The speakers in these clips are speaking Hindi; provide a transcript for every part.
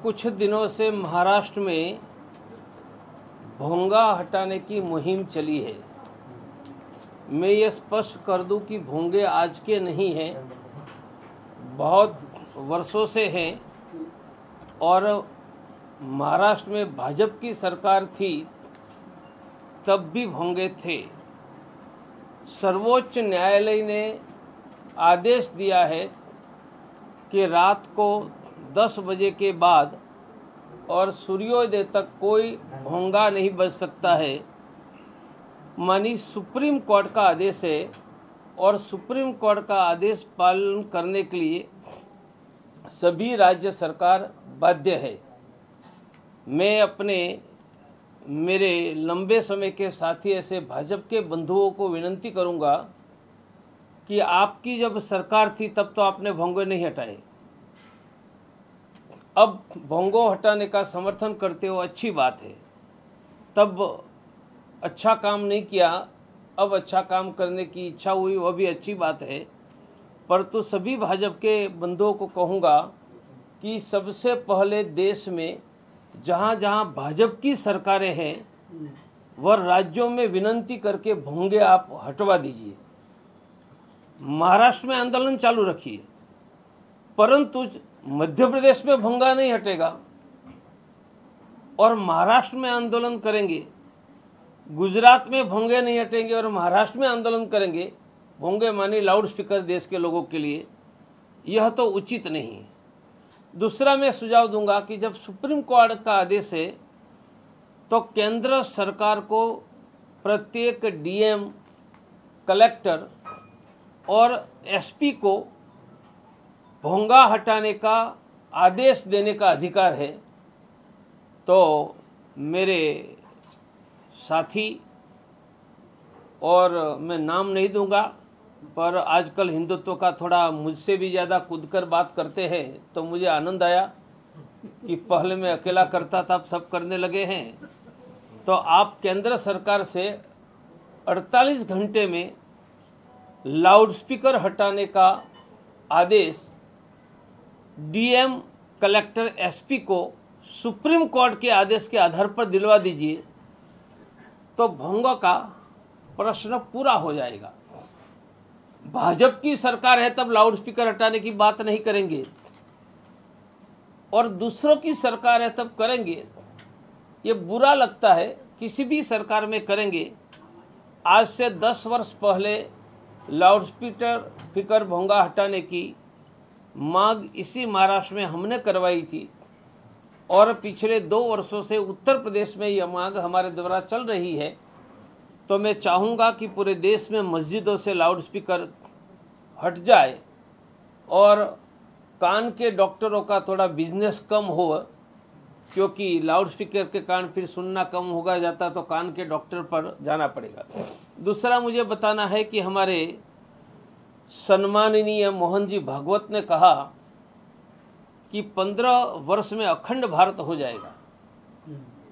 कुछ दिनों से महाराष्ट्र में भोंगा हटाने की मुहिम चली है। मैं ये स्पष्ट कर दूं कि भोंगे आज के नहीं हैं, बहुत वर्षों से हैं और महाराष्ट्र में भाजपा की सरकार थी तब भी भोंगे थे। सर्वोच्च न्यायालय ने आदेश दिया है कि रात को 10 बजे के बाद और सूर्योदय तक कोई भोंगा नहीं बज सकता है। मानी सुप्रीम कोर्ट का आदेश है और सुप्रीम कोर्ट का आदेश पालन करने के लिए सभी राज्य सरकार बाध्य है। मैं मेरे लंबे समय के साथी ऐसे भाजपा के बंधुओं को विनती करूंगा कि आपकी जब सरकार थी तब तो आपने भोंगे नहीं हटाए, अब भोंगो हटाने का समर्थन करते हो, अच्छी बात है। तब अच्छा काम नहीं किया, अब अच्छा काम करने की इच्छा हुई, वह भी अच्छी बात है। परंतु सभी भाजपा के बंधुओं को कहूँगा कि सबसे पहले देश में जहाँ जहाँ भाजपा की सरकारें हैं वह राज्यों में विनती करके भोंगे आप हटवा दीजिए। महाराष्ट्र में आंदोलन चालू रखिए, परंतु मध्य प्रदेश में भोंगा नहीं हटेगा और महाराष्ट्र में आंदोलन करेंगे। गुजरात में भोंगे नहीं हटेंगे और महाराष्ट्र में आंदोलन करेंगे। भोंगे मानी लाउड स्पीकर देश के लोगों के लिए, यह तो उचित नहीं है। दूसरा मैं सुझाव दूंगा कि जब सुप्रीम कोर्ट का आदेश है तो केंद्र सरकार को प्रत्येक डीएम, कलेक्टर और एसपी को भोंगा हटाने का आदेश देने का अधिकार है। तो मेरे साथी, और मैं नाम नहीं दूंगा, पर आजकल हिंदुत्व का थोड़ा मुझसे भी ज़्यादा कूदकर बात करते हैं, तो मुझे आनंद आया कि पहले मैं अकेला करता था, अब सब करने लगे हैं। तो आप केंद्र सरकार से 48 घंटे में लाउड स्पीकर हटाने का आदेश डीएम, कलेक्टर, एसपी को सुप्रीम कोर्ट के आदेश के आधार पर दिलवा दीजिए, तो भोंगा का प्रश्न पूरा हो जाएगा। भाजपा की सरकार है तब लाउड स्पीकर हटाने की बात नहीं करेंगे और दूसरों की सरकार है तब करेंगे। ये बुरा लगता है, किसी भी सरकार में करेंगे। आज से 10 वर्ष पहले लाउड स्पीकर भोंगा हटाने की मांग इसी महाराष्ट्र में हमने करवाई थी और पिछले 2 वर्षों से उत्तर प्रदेश में यह मांग हमारे द्वारा चल रही है। तो मैं चाहूँगा कि पूरे देश में मस्जिदों से लाउड स्पीकर हट जाए और कान के डॉक्टरों का थोड़ा बिजनेस कम हो, क्योंकि लाउड स्पीकर के कारण फिर सुनना कम होगा जाता तो कान के डॉक्टर पर जाना पड़ेगा। दूसरा मुझे बताना है कि हमारे सम्माननीय मोहन जी भागवत ने कहा कि 15 वर्ष में अखंड भारत हो जाएगा।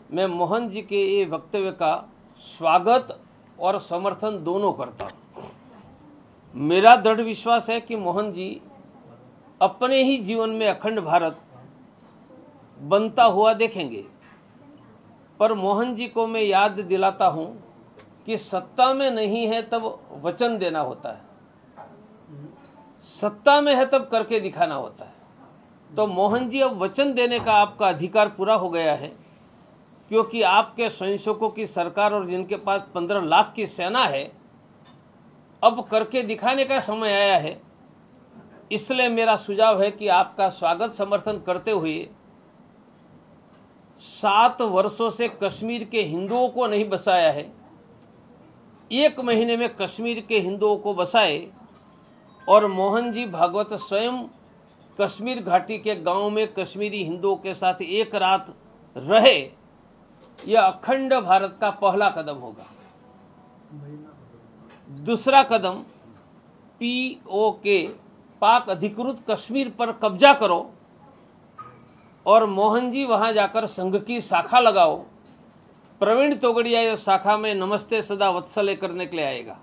मैं मोहन जी के ये वक्तव्य का स्वागत और समर्थन दोनों करता हूँ। मेरा दृढ़ विश्वास है कि मोहन जी अपने ही जीवन में अखंड भारत बनता हुआ देखेंगे। पर मोहन जी को मैं याद दिलाता हूँ कि सत्ता में नहीं है तब वचन देना होता है, सत्ता में है तब करके दिखाना होता है। तो मोहन जी, अब वचन देने का आपका अधिकार पूरा हो गया है, क्योंकि आपके स्वयंसेवकों की सरकार और जिनके पास 15 लाख की सेना है, अब करके दिखाने का समय आया है। इसलिए मेरा सुझाव है कि आपका स्वागत समर्थन करते हुए 7 वर्षों से कश्मीर के हिंदुओं को नहीं बसाया है, 1 महीने में कश्मीर के हिंदुओं को बसाए और मोहन जी भागवत स्वयं कश्मीर घाटी के गांव में कश्मीरी हिंदुओं के साथ एक रात रहे। यह अखंड भारत का पहला कदम होगा। दूसरा कदम पीओके, पाक अधिकृत कश्मीर पर कब्जा करो और मोहन जी वहां जाकर संघ की शाखा लगाओ। प्रवीण तोगड़िया इस शाखा में नमस्ते सदा वत्सले करने के लिए आएगा।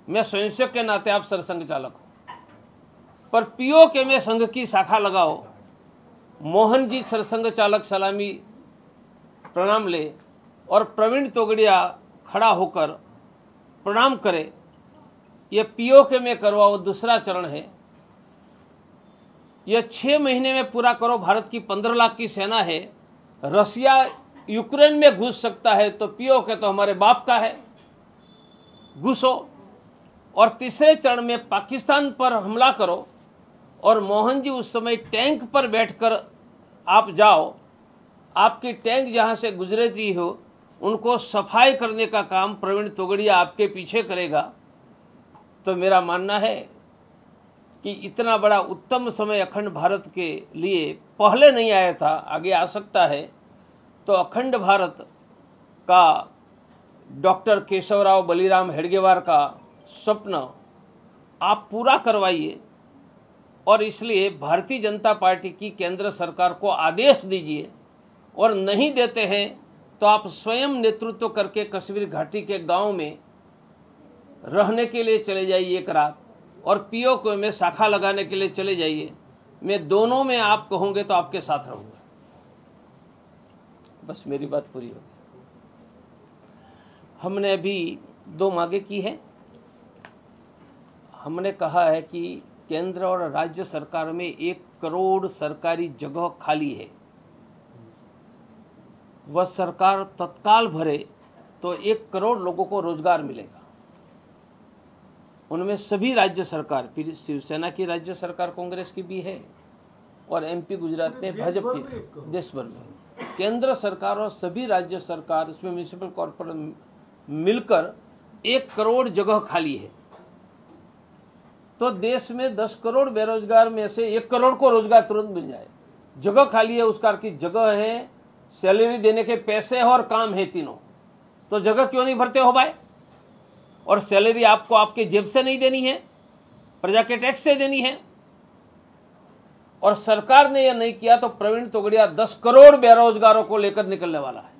मैं स्वयंसेवक के नाते आप सरसंघ चालक हूं, पर पीओके में संघ की शाखा लगाओ। मोहन जी सरसंघ चालक सलामी प्रणाम ले और प्रवीण तोगड़िया खड़ा होकर प्रणाम करे। यह पीओके में करवाओ दूसरा चरण है। यह 6 महीने में पूरा करो। भारत की 15 लाख की सेना है। रसिया यूक्रेन में घुस सकता है तो पीओके तो हमारे बाप का है, घुसो। और तीसरे चरण में पाकिस्तान पर हमला करो और मोहन जी उस समय टैंक पर बैठकर आप जाओ। आपकी टैंक जहां से गुजरती हो उनको सफाई करने का काम प्रवीण तोगड़िया आपके पीछे करेगा। तो मेरा मानना है कि इतना बड़ा उत्तम समय अखंड भारत के लिए पहले नहीं आया था, आगे आ सकता है। तो अखंड भारत का डॉक्टर केशवराव बलिराम हेडगेवार का स्वप्न आप पूरा करवाइए। और इसलिए भारतीय जनता पार्टी की केंद्र सरकार को आदेश दीजिए, और नहीं देते हैं तो आप स्वयं नेतृत्व करके कश्मीर घाटी के गांव में रहने के लिए चले जाइए एक रात, और पीओके में शाखा लगाने के लिए चले जाइए। मैं दोनों में आप कहोगे तो आपके साथ रहूँगा। बस मेरी बात पूरी होगी। हमने अभी 2 मांगे की है। हमने कहा है कि केंद्र और राज्य सरकार में 1 करोड़ सरकारी जगह खाली है, वह सरकार तत्काल भरे तो 1 करोड़ लोगों को रोजगार मिलेगा। उनमें सभी राज्य सरकार, फिर शिवसेना की राज्य सरकार कांग्रेस की भी है, और एमपी गुजरात में भाजपा की, देश भर में केंद्र सरकार और सभी राज्य सरकार, उसमें म्यूनिसिपल कॉर्पोरेशन मिलकर 1 करोड़ जगह खाली है। तो देश में 10 करोड़ बेरोजगार में से 1 करोड़ को रोजगार तुरंत मिल जाए। जगह खाली है, उसका की जगह है, सैलरी देने के पैसे है और काम है, तीनों। तो जगह क्यों नहीं भरते हो भाई? और सैलरी आपको आपके जेब से नहीं देनी है, प्रजा के टैक्स से देनी है। और सरकार ने यह नहीं किया तो प्रवीण तोगड़िया 10 करोड़ बेरोजगारों को लेकर निकलने वाला है।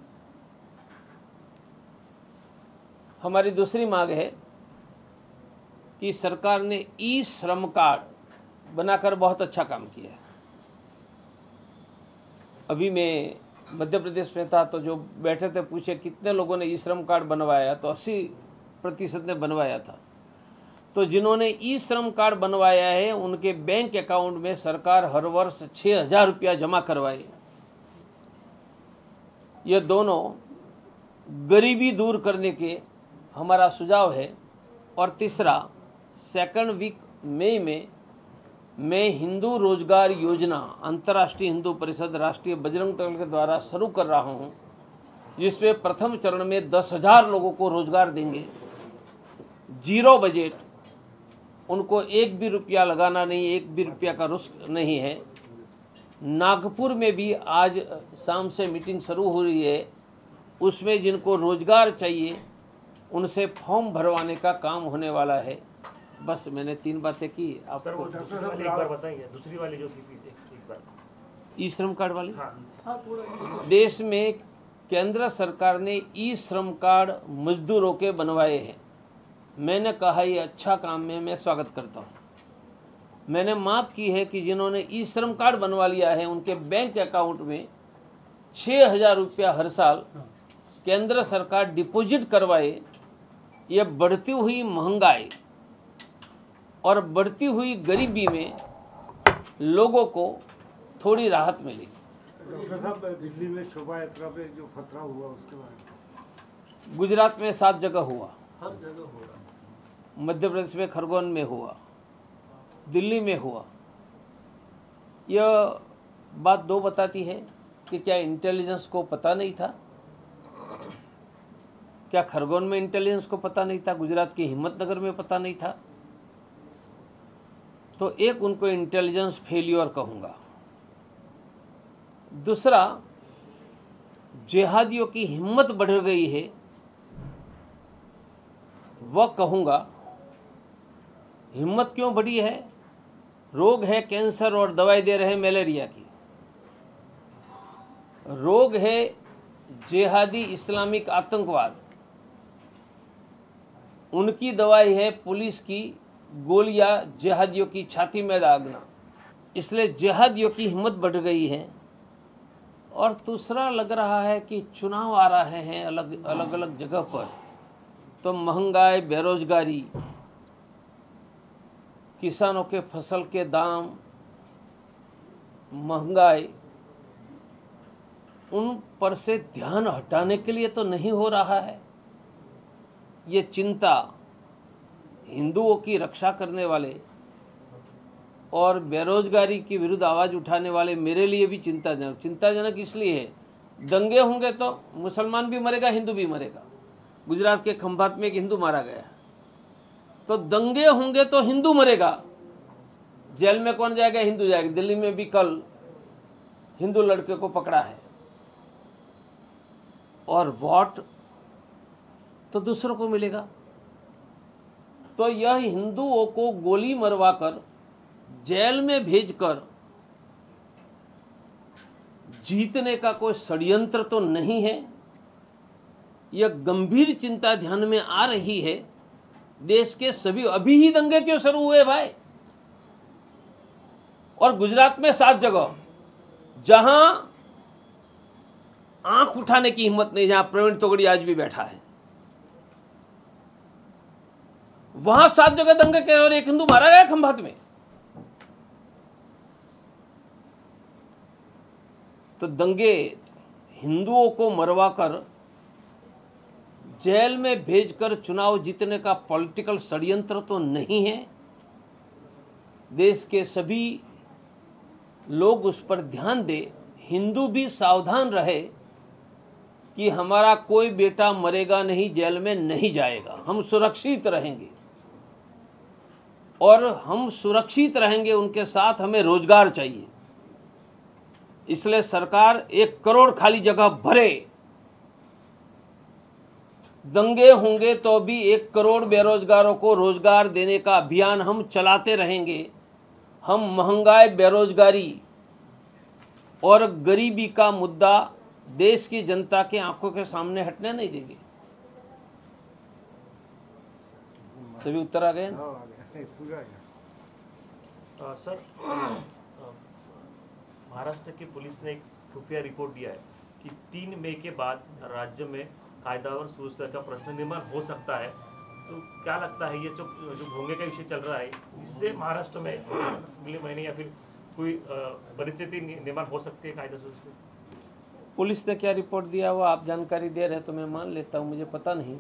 हमारी दूसरी मांग है कि सरकार ने ई श्रम कार्ड बनाकर बहुत अच्छा काम किया है। अभी मैं मध्य प्रदेश में था तो जो बैठे थे पूछे कितने लोगों ने ई श्रम कार्ड बनवाया, तो 80% ने बनवाया था। तो जिन्होंने ई श्रम कार्ड बनवाया है उनके बैंक अकाउंट में सरकार हर वर्ष 6,000 रुपया जमा करवाए। ये दोनों गरीबी दूर करने के हमारा सुझाव है। और तीसरा, 2 वीक मई में मैं हिंदू रोजगार योजना अंतर्राष्ट्रीय हिंदू परिषद राष्ट्रीय बजरंग दल के द्वारा शुरू कर रहा हूं, जिसमें प्रथम चरण में 10,000 लोगों को रोजगार देंगे। 0 बजट, उनको 1 भी रुपया लगाना नहीं, 1 भी रुपया का रिस्क नहीं है। नागपुर में भी आज शाम से मीटिंग शुरू हो रही है, उसमें जिनको रोजगार चाहिए उनसे फॉर्म भरवाने का काम होने वाला है। बस मैंने 3 बातें की आपको। एक बार बताइए, दूसरी वाली जो थी एक बार, ई श्रम कार्ड वाली। हाँ। देश में केंद्र सरकार ने ई श्रम कार्ड मजदूरों के बनवाए हैं। मैंने कहा ये अच्छा काम है, मैं स्वागत करता हूँ। मैंने मांग की है कि जिन्होंने ई श्रम कार्ड बनवा लिया है उनके बैंक अकाउंट में 6,000 रुपया हर साल केंद्र सरकार डिपॉजिट करवाए। ये बढ़ती हुई महंगाई और बढ़ती हुई गरीबी में लोगों को थोड़ी राहत मिलेगी। डॉक्टर साहब, दिल्ली में शोभा यात्रा पे जो खतरा हुआ उसके बारे में? गुजरात में 7 जगह हुआ, हर जगह हो रहा। मध्य प्रदेश में खरगोन में हुआ, दिल्ली में हुआ। यह बात 2 बताती है कि क्या इंटेलिजेंस को पता नहीं था? क्या खरगोन में इंटेलिजेंस को पता नहीं था? गुजरात के हिम्मतनगर में पता नहीं था? तो एक उनको इंटेलिजेंस फेलियर कहूँगा। दूसरा, जिहादियों की हिम्मत बढ़ गई है, वह कहूँगा। हिम्मत क्यों बढ़ी है? रोग है कैंसर और दवाई दे रहे हैं मलेरिया की। रोग है जिहादी इस्लामिक आतंकवाद, उनकी दवाई है पुलिस की गोलियां जिहादियों की छाती में दागना। इसलिए जिहादियों की हिम्मत बढ़ गई है। और दूसरा लग रहा है कि चुनाव आ रहे हैं अलग अलग जगह पर, तो महंगाई, बेरोजगारी, किसानों के फसल के दाम, महंगाई, उन पर से ध्यान हटाने के लिए तो नहीं हो रहा है। ये चिंता हिंदुओं की रक्षा करने वाले और बेरोजगारी के विरुद्ध आवाज उठाने वाले मेरे लिए भी चिंताजनक इसलिए है। दंगे होंगे तो मुसलमान भी मरेगा, हिंदू भी मरेगा। गुजरात के खंभात में एक हिंदू मारा गया, तो दंगे होंगे तो हिंदू मरेगा, जेल में कौन जाएगा? हिंदू जाएगा। दिल्ली में भी कल हिंदू लड़के को पकड़ा है, और वोट तो दूसरों को मिलेगा। तो यह हिंदुओं को गोली मरवाकर जेल में भेजकर जीतने का कोई षड्यंत्र तो नहीं है। यह गंभीर चिंता ध्यान में आ रही है। देश के सभी, अभी ही दंगे क्यों शुरू हुए भाई? और गुजरात में 7 जगह जहां आंख उठाने की हिम्मत नहीं, जहां प्रवीण तोगड़ी आज भी बैठा है, वहां 7 जगह दंगे के और एक हिंदू मारा गया खंभात में। तो दंगे हिंदुओं को मरवाकर जेल में भेजकर चुनाव जीतने का पॉलिटिकल षड्यंत्र तो नहीं है। देश के सभी लोग उस पर ध्यान दें, हिंदू भी सावधान रहे कि हमारा कोई बेटा मरेगा नहीं, जेल में नहीं जाएगा, हम सुरक्षित रहेंगे। और हम सुरक्षित रहेंगे, उनके साथ हमें रोजगार चाहिए। इसलिए सरकार 1 करोड़ खाली जगह भरे। दंगे होंगे तो भी 1 करोड़ बेरोजगारों को रोजगार देने का अभियान हम चलाते रहेंगे। हम महंगाई, बेरोजगारी और गरीबी का मुद्दा देश की जनता के आंखों के सामने हटने नहीं देंगे। सभी उत्तर आ गए ना? पूरा है। सर, महाराष्ट्र की पुलिस ने एक खुफिया रिपोर्ट दिया है कि 3 मई के बाद राज्य में कायदा और सुव्यवस्था का प्रश्न निर्माण हो सकता है। तो क्या लगता है, ये जो भोंगे का विषय चल रहा है, इससे महाराष्ट्र में अगले महीने या फिर कोई परिस्थिति निर्माण हो सकती है कायदा सुव्यवस्था? पुलिस ने क्या रिपोर्ट दिया वो आप जानकारी दे रहे तो मैं मान लेता हूँ, मुझे पता नहीं।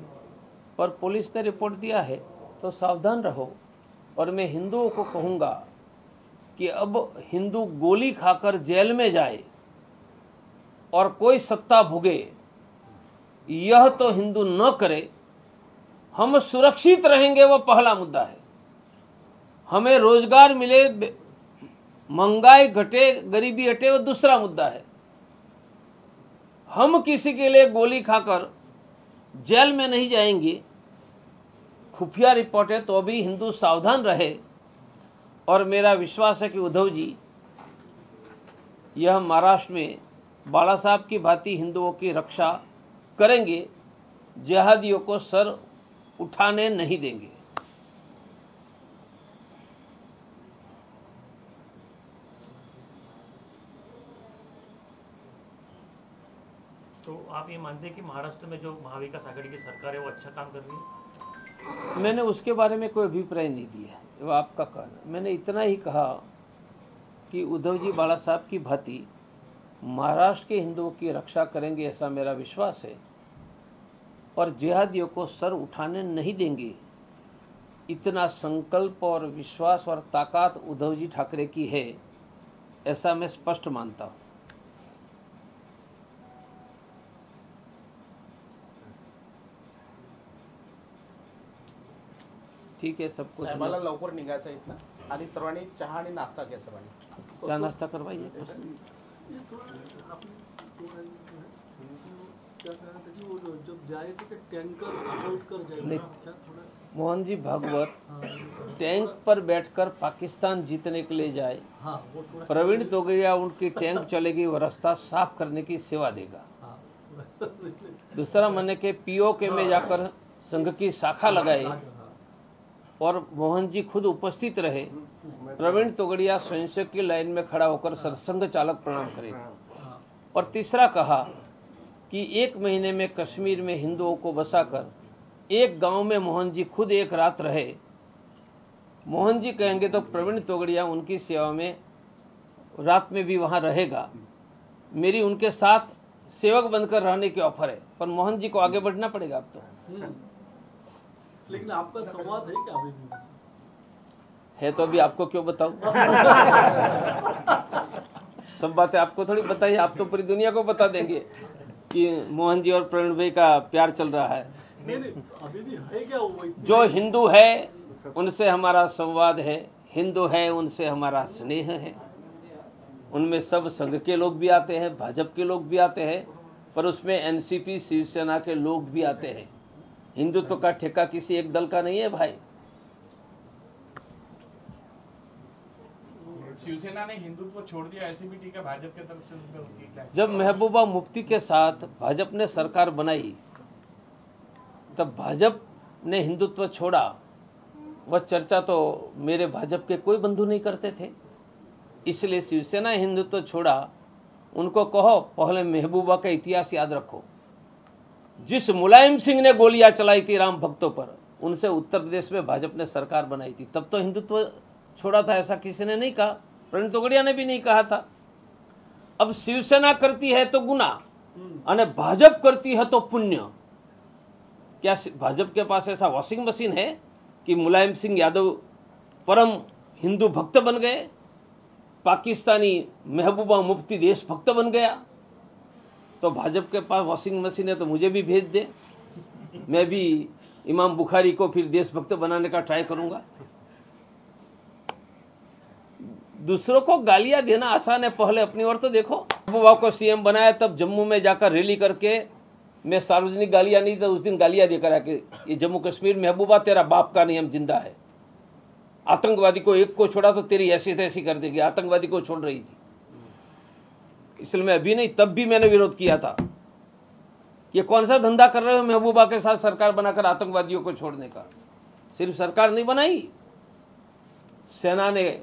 पर पुलिस ने रिपोर्ट दिया है तो सावधान रहो। और मैं हिंदुओं को कहूँगा कि अब हिंदू गोली खाकर जेल में जाए और कोई सत्ता भोगे, यह तो हिंदू न करे। हम सुरक्षित रहेंगे, वो पहला मुद्दा है। हमें रोजगार मिले, महंगाई घटे, गरीबी हटे, वो दूसरा मुद्दा है। हम किसी के लिए गोली खाकर जेल में नहीं जाएंगे। खुफिया रिपोर्ट है तो भी हिंदू सावधान रहे। और मेरा विश्वास है कि उद्धव जी यह महाराष्ट्र में बाला साहब की भांति हिंदुओं की रक्षा करेंगे, जिहादियों को सर उठाने नहीं देंगे। तो आप ये मानते हैं कि महाराष्ट्र में जो महाविकास आघाड़ी की सरकार है वो अच्छा काम कर रही है? मैंने उसके बारे में कोई अभिप्राय नहीं दिया, वो आपका कहना। मैंने इतना ही कहा कि उद्धव जी बाला साहब की भांति महाराष्ट्र के हिंदुओं की रक्षा करेंगे, ऐसा मेरा विश्वास है। और जिहादियों को सर उठाने नहीं देंगे, इतना संकल्प और विश्वास और ताकत उद्धव जी ठाकरे की है, ऐसा मैं स्पष्ट मानता हूँ। ठीक आहे, सबको साहेबाला लवकर निघायचं इथनं आणि सर्वांनी चहा आणि नाश्ता घ्या सर्वांनी. चहा नाश्ता करवाइए. मोहन जी भागवत टैंक पर बैठकर पाकिस्तान जीतने के लिए जाए, प्रवीण तोगड़िया उनकी टैंक चलेगी, वो रास्ता साफ करने की सेवा देगा. दूसरा मने के पीओके में जाकर संघ की शाखा लगाए और मोहन जी खुद उपस्थित रहे. प्रवीण तोगड़िया स्वयंसेवक की लाइन में खड़ा होकर सरसंघ चालक प्रणाम करे. और तीसरा कहा कि 1 महीने में कश्मीर में हिंदुओं को बसाकर एक गांव में मोहन जी खुद एक रात रहे। मोहन जी कहेंगे तो प्रवीण तोगड़िया उनकी सेवा में रात में भी वहां रहेगा। मेरी उनके साथ सेवक बनकर रहने की ऑफर है, पर मोहन जी को आगे बढ़ना पड़ेगा अब तो। लेकिन आपका संवाद है क्या अभी भी? है तो अभी आपको क्यों बताऊं? सब बातें आपको थोड़ी बताइए, आप तो पूरी दुनिया को बता देंगे कि मोहन जी और प्रवीण भाई का प्यार चल रहा है। नहीं अभी भी है क्या वो? जो हिंदू है उनसे हमारा संवाद है, हिंदू है उनसे हमारा स्नेह है। उनमें सब संघ के लोग भी आते हैं, भाजपा के लोग भी आते हैं, पर उसमें एनसीपी शिवसेना के लोग भी आते हैं। हिंदुत्व का ठेका किसी एक दल का नहीं है भाई। शिवसेना ने हिंदुत्व छोड़ दिया, ऐसी भी टीका भाजपा की तरफ से उन पे होती है। जब महबूबा मुफ्ती के साथ भाजपा ने सरकार बनाई तब भाजपा ने हिंदुत्व छोड़ा। वह चर्चा तो मेरे भाजपा के कोई बंधु नहीं करते थे, इसलिए शिवसेना हिंदुत्व छोड़ा। उनको कहो पहले महबूबा का इतिहास याद रखो। जिस मुलायम सिंह ने गोलियां चलाई थी राम भक्तों पर, उनसे उत्तर प्रदेश में भाजपा ने सरकार बनाई थी, तब तो हिंदुत्व छोड़ा था, ऐसा किसी ने नहीं कहा। प्रवीण तोगड़िया ने भी नहीं कहा था। अब शिवसेना करती है तो गुना और भाजपा करती है तो पुण्य। क्या भाजपा के पास ऐसा वॉशिंग मशीन है कि मुलायम सिंह यादव परम हिंदू भक्त बन गए, पाकिस्तानी महबूबा मुफ्ती देशभक्त बन गया? तो भाजपा के पास वॉशिंग मशीन है तो मुझे भी भेज दे, मैं भी इमाम बुखारी को फिर देशभक्त बनाने का ट्राई करूंगा। दूसरों को गालियां देना आसान है, पहले अपनी ओर तो देखो। महबूबा को सीएम बनाया तब जम्मू में जाकर रैली करके मैं सार्वजनिक गालियां नहीं तो उस दिन गालियां देकर आके ये जम्मू कश्मीर महबूबा तेरा बाप का नियम जिंदा है, आतंकवादी को एक को छोड़ा तो तेरी ऐसी तैसी कर देगी। आतंकवादी को छोड़ रही थी, इसलिए मैं अभी नहीं तब भी मैंने विरोध किया था। ये कौन सा धंधा कर रहे हो महबूबा के साथ सरकार बनाकर आतंकवादियों को छोड़ने का? सिर्फ सरकार नहीं बनाई, सेना ने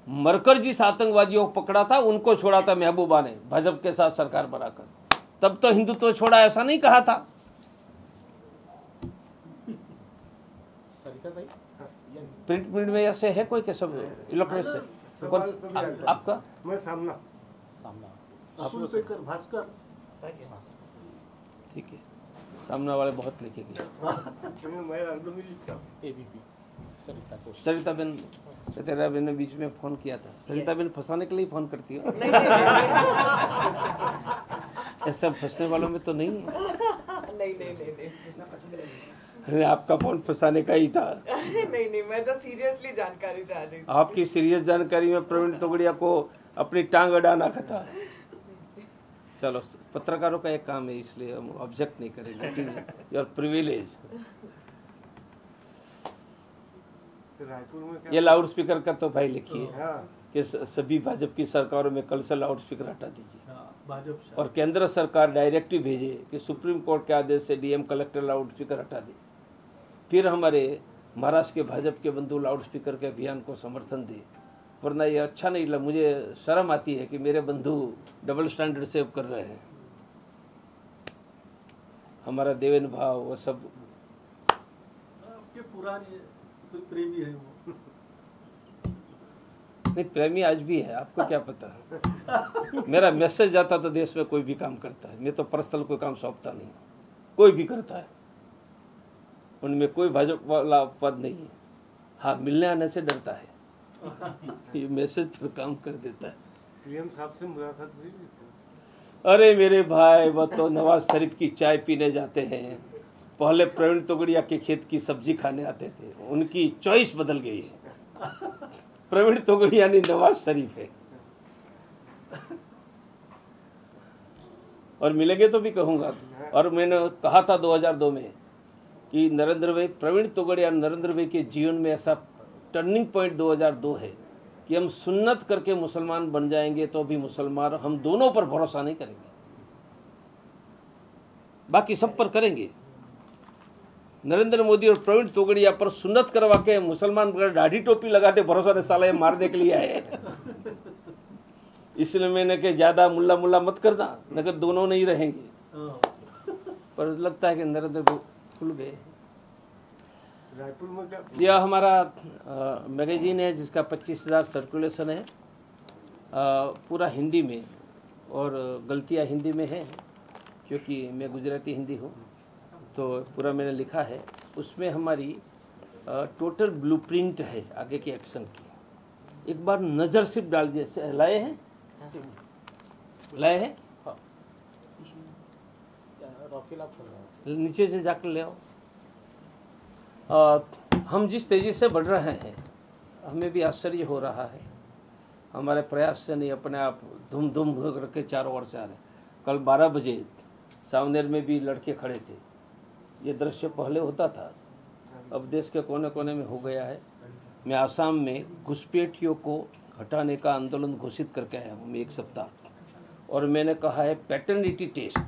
मरकर जिस आतंकवादियों को पकड़ा था उनको छोड़ा था महबूबा ने भाजपा के साथ सरकार बनाकर। तब तो हिंदुत्व छोड़ा ऐसा नहीं कहा था। सरिता भाई प्रिंट मीडिया में ऐसे है कोई के सब इलेक्ट्रॉनिक से आपका मैं सामना अतुल पेकर भास्कर ठीक है, सामने वाले बहुत लिखेंगे। मैं एकदम ही लिखता हूँ। एबीपी सरिता घोष। सरिता बेन ने बीच में फोन किया था। सरिता बेन फंसाने के लिए फोन करती हो? ऐसा फंसने वालों में तो नहीं है। नहीं, आपका फोन फंसाने का ही था। नहीं मैं तो सीरियसली जानकारी चाह रही थी। आपकी सीरियस जानकारी में प्रवीण तोगड़िया को अपनी टांग अड़ाना था। चलो, पत्रकारों का एक काम है, इसलिए हम ऑब्जेक्ट नहीं करेंगे। It is your privilege. Raipur में क्या ये लाउड स्पीकर का तो भाई लिखिए हाँ कि सभी भाजपा की सरकारों में कल से लाउड स्पीकर हटा दीजिए, भाजपा और केंद्र सरकार डायरेक्टिव भेजे कि सुप्रीम कोर्ट के आदेश से डीएम कलेक्टर लाउड स्पीकर हटा दे। फिर हमारे महाराष्ट्र के भाजपा के बंधु लाउड स्पीकर के अभियान को समर्थन दे, वरना ये अच्छा नहीं लगा। मुझे शर्म आती है कि मेरे बंधु डबल स्टैंडर्ड सेव कर रहे हैं। हमारा देवेन भाव वो सब आपके पुराने कोई प्रेमी है वो? नहीं, प्रेमी आज भी है, आपको क्या पता। मेरा मैसेज जाता तो देश में कोई भी काम करता है। मैं तो पर्सनल कोई काम सौंपता नहीं, कोई भी करता है, उनमें कोई भाजपा वाला पद नहीं है। हाँ, मिलने आने से डरता है, ये मैसेज पर काम कर देता है। पीएम साहब से मुलाकात हुई थी? अरे मेरे भाई, वो तो नवाज शरीफ की चाय पीने जाते हैं, पहले प्रवीण तोगड़िया के खेत की सब्जी खाने आते थे। उनकी चॉइस बदल गई है, प्रवीण तोगड़िया नहीं नवाज शरीफ है। और मिलेंगे तो भी कहूंगा। और मैंने कहा था 2002 में कि नरेंद्र भाई, प्रवीण तोगड़िया नरेंद्र भाई के जीवन में ऐसा टर्निंग पॉइंट 2002 है कि हम सुन्नत करके मुसलमान बन जाएंगे तो भी मुसलमान, हम दोनों पर भरोसा नहीं करेंगे, बाकी सब पर करेंगे। नरेंद्र मोदी और प्रवीण तोगड़िया पर सुन्नत करवा के मुसलमान दाढ़ी टोपी लगाते भरोसा ने साला ये मारने के लिए आए। इसलिए मैंने कहा ज़्यादा मुल्ला मुल्ला मत करना, नगर दोनों नहीं रहेंगे। हाँ। पर लगता है कि नरेंद्र खुल गए। रायपुर में क्या यह हमारा मैगजीन है जिसका 25,000 सर्कुलेशन है, पूरा हिंदी में, और गलतियाँ हिंदी में हैं क्योंकि मैं गुजराती हिंदी हूँ, तो पूरा मैंने लिखा है। उसमें हमारी टोटल ब्लूप्रिंट है आगे के एक्शन की। एक बार नज़र सिर्फ डाल दिए। लाए हैं हाँ। रॉकेल आप खोल रहे नीचे से जाकर ले आओ। हम जिस तेज़ी से बढ़ रहे हैं हमें भी आश्चर्य हो रहा है। हमारे प्रयास से नहीं, अपने आप धूम धूम करके चारों ओर से आ रहे। कल 12 बजे सावनेर में भी लड़के खड़े थे। ये दृश्य पहले होता था, अब देश के कोने कोने में हो गया है। मैं आसाम में घुसपैठियों को हटाने का आंदोलन घोषित करके आया हूँ मैं 1 सप्ताह, और मैंने कहा है पैटर्निटी टेस्ट।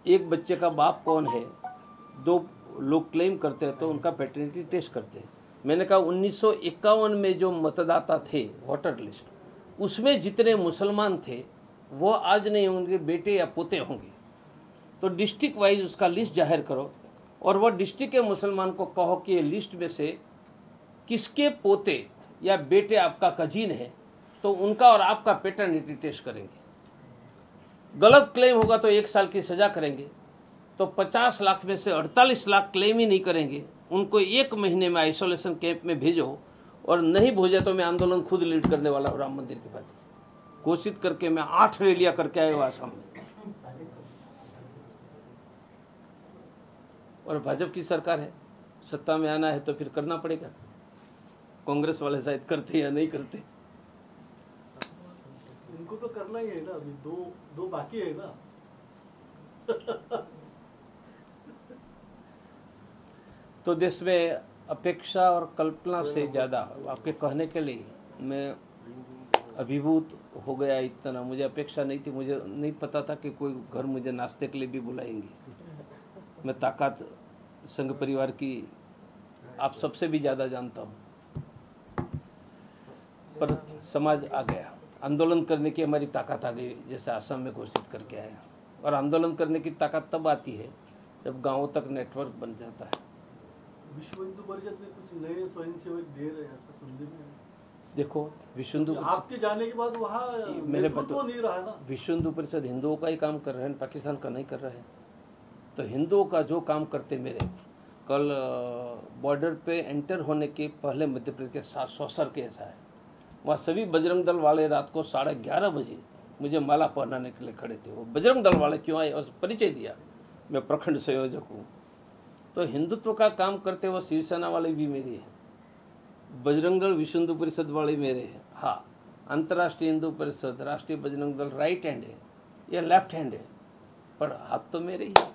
एक बच्चे का बाप कौन है, 2 लोग क्लेम करते हैं तो उनका पैटर्निटी टेस्ट करते हैं। मैंने कहा 1951 में जो मतदाता थे वोटर लिस्ट, उसमें जितने मुसलमान थे वो आज नहीं होंगे, बेटे या पोते होंगे। तो डिस्ट्रिक्ट वाइज उसका लिस्ट जाहिर करो, और वह डिस्ट्रिक्ट के मुसलमान को कहो कि ये लिस्ट में से किसके पोते या बेटे आपका कजीन है, तो उनका और आपका पैटर्निटी टेस्ट करेंगे। गलत क्लेम होगा तो 1 साल की सजा करेंगे। तो 50 लाख में से 48 लाख क्लेम ही नहीं करेंगे, उनको 1 महीने में आइसोलेशन कैंप में भेजो, और नहीं भेजे तो मैं आंदोलन खुद लीड करने वाला हूँ। राम मंदिर के बाद घोषित करके मैं 8 रैलियां करके आया हूँ आसाम में। और भाजपा की सरकार है, सत्ता में आना है तो फिर करना पड़ेगा। कांग्रेस वाले शायद करते या नहीं करते। इनको तो करना ही है ना, अभी दो बाकी है ना। तो देश में अपेक्षा और कल्पना से ज़्यादा आपके कहने के लिए मैं अभिभूत हो गया। इतना मुझे अपेक्षा नहीं थी, मुझे नहीं पता था कि कोई घर मुझे नाश्ते के लिए भी बुलाएंगे। मैं ताकत संघ परिवार की आप सबसे भी ज़्यादा जानता हूँ, पर समाज आ गया। आंदोलन करने की हमारी ताकत आ गई, जैसे आसाम में घोषित करके आया। और आंदोलन करने की ताकत तब आती है जब गांवों तक नेटवर्क बन जाता है। विश्व हिंदू परिषद में कुछ नए स्वयंसेवक दे रहे हैं, ऐसा सुनने में आया। देखो विश्व हिंदू आपके जाने के बाद वहाँ मेरे नेतृत्व नहीं रहा ना। विश्व हिंदू परिषद हिंदुओं का ही काम कर रहे हैं, पाकिस्तान का नहीं कर रहे हैं। तो हिंदुओं का जो काम करते मेरे, कल बॉर्डर पे एंटर होने के पहले मध्य प्रदेश के 7 सौसर के ऐसा है, वहाँ सभी बजरंग दल वाले रात को 11:30 बजे मुझे माला पहनाने के लिए खड़े थे। वो बजरंग दल वाले क्यों आए और परिचय दिया, मैं प्रखंड संयोजक हूँ। तो हिंदुत्व का काम करते वो शिवसेना वाले भी मेरे हैं, बजरंग दल विश्व हिंदू परिषद वाले मेरे हैं। हाँ, अंतर्राष्ट्रीय हिंदू परिषद, राष्ट्रीय बजरंग दल राइट हैंड है या लेफ्ट हैंड है, पर हाथ तो मेरे ही है।